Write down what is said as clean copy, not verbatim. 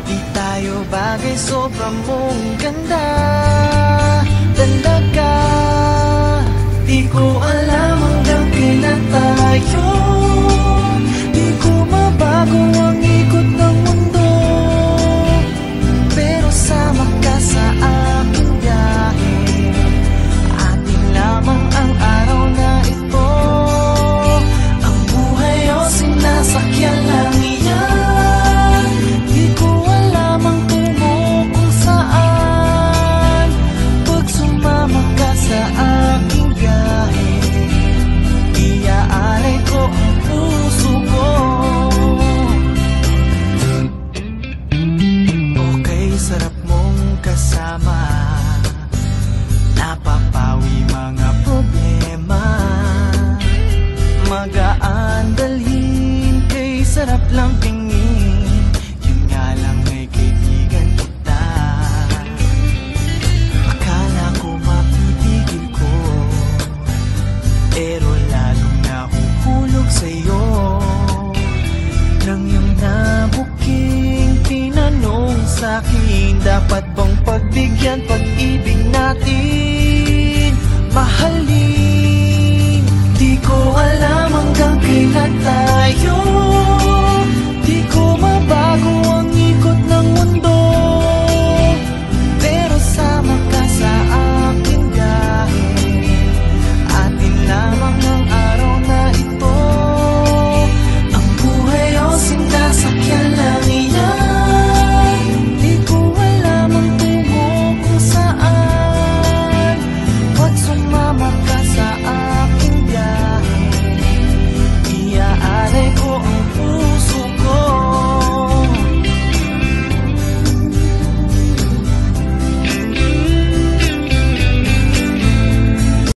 Di tayo bagay, sobra mong ganda talaga. Di ko alam hanggang kailan tayo, di ko mabago ang ikot ng mundo, pero sama ka sa aking biyahe. Atin lamang ang araw na ito, ang buhay o sinasakyan lang iyan. Di ko alam ang tungo kung saan, pag sumama ka sa aking biyahe, iaalay ko ang puso ko. Okay, sarap mong kasama, napapawi mga problema. Magaan dalhin, kay sarap lang tingin, yun nga lang ay kaibigan kita. Akala ko mapipigil ko, pero lalong nahuhulog sa'yo. Nang iyong nabuking tinanong sa'kin, dapat bang pagbigyan pag-ibig natin, mahalin? Di ko alam hanggang kailan tayo,